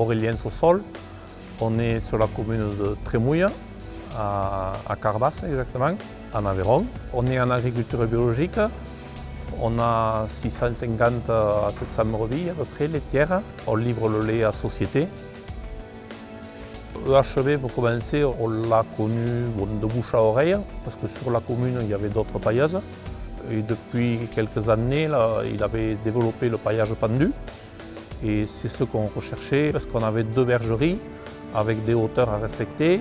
Aurélien-Sossol. On est sur la commune de Trémouille, à Carbas exactement, en Aveyron. On est en agriculture biologique. On a 650 à 700 brebis à peu près laitières. On livre le lait à société. EHV, pour commencer, on l'a connu de bouche à oreille, parce que sur la commune, il y avait d'autres pailleuses. Et depuis quelques années, là, il avait développé le paillage pendu. Et c'est ce qu'on recherchait, parce qu'on avait 2 bergeries avec des hauteurs à respecter,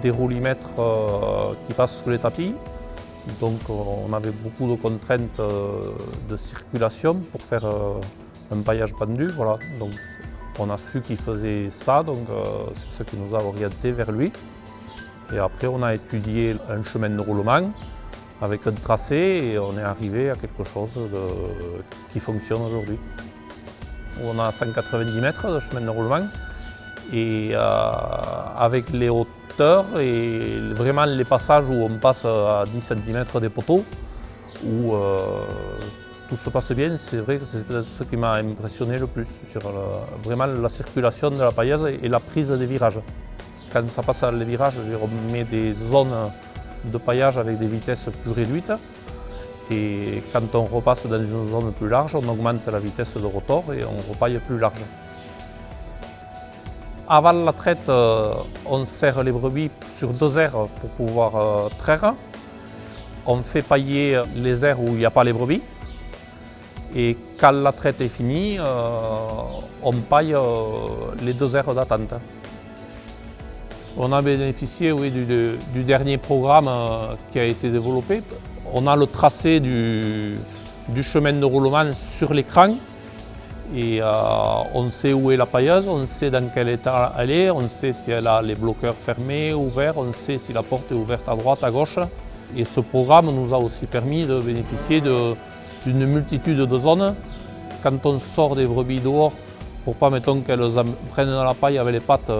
des roulimètres qui passent sous les tapis. Donc on avait beaucoup de contraintes de circulation pour faire un paillage pendu. Voilà. Donc, on a su qu'il faisait ça, donc c'est ce qui nous a orientés vers lui. Et après, on a étudié un chemin de roulement avec un tracé et on est arrivé à quelque chose qui fonctionne aujourd'hui. On a 190 mètres de chemin de roulement et avec les hauteurs et vraiment les passages où on passe à 10 cm des poteaux, où tout se passe bien, c'est vrai que c'est peut-être ce qui m'a impressionné le plus, sur vraiment la circulation de la pailleuse et la prise des virages. Quand ça passe à les virages, on met des zones de paillage avec des vitesses plus réduites. Et quand on repasse dans une zone plus large, on augmente la vitesse de rotor et on repaille plus large. Avant la traite, on serre les brebis sur 2 aires pour pouvoir traire. On fait pailler les aires où il n'y a pas les brebis. Et quand la traite est finie, on paille les 2 aires d'attente. On a bénéficié oui, du dernier programme qui a été développé. On a le tracé du chemin de roulement sur l'écran et on sait où est la pailleuse, on sait dans quel état elle est, on sait si elle a les bloqueurs fermés, ouverts, on sait si la porte est ouverte à droite, à gauche. Et ce programme nous a aussi permis de bénéficier d'une multitude de zones. Quand on sort des brebis dehors, pour pas mettons qu'elles prennent dans la paille avec les pattes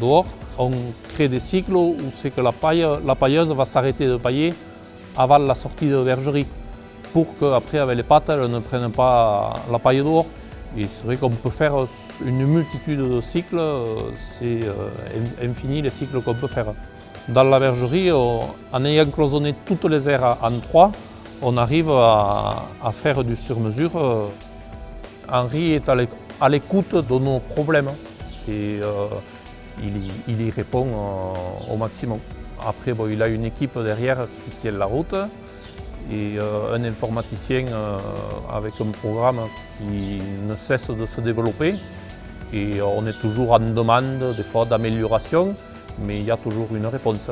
dehors, on crée des cycles où c'est que la pailleuse va s'arrêter de pailler avant la sortie de bergerie, pour qu'après avec les pattes, elles ne prennent pas la paille dehors. Et c'est vrai qu'on peut faire une multitude de cycles, c'est infini les cycles qu'on peut faire. Dans la bergerie, en ayant cloisonné toutes les aires en 3, on arrive à faire du sur-mesure. Henri est à l'écoute de nos problèmes et il y répond au maximum. Après, bon, il a une équipe derrière qui tient la route et un informaticien avec un programme qui ne cesse de se développer. Et on est toujours en demande, des fois, d'amélioration, mais il y a toujours une réponse.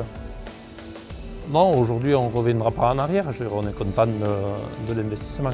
Non, aujourd'hui, on ne reviendra pas en arrière. On est content de l'investissement.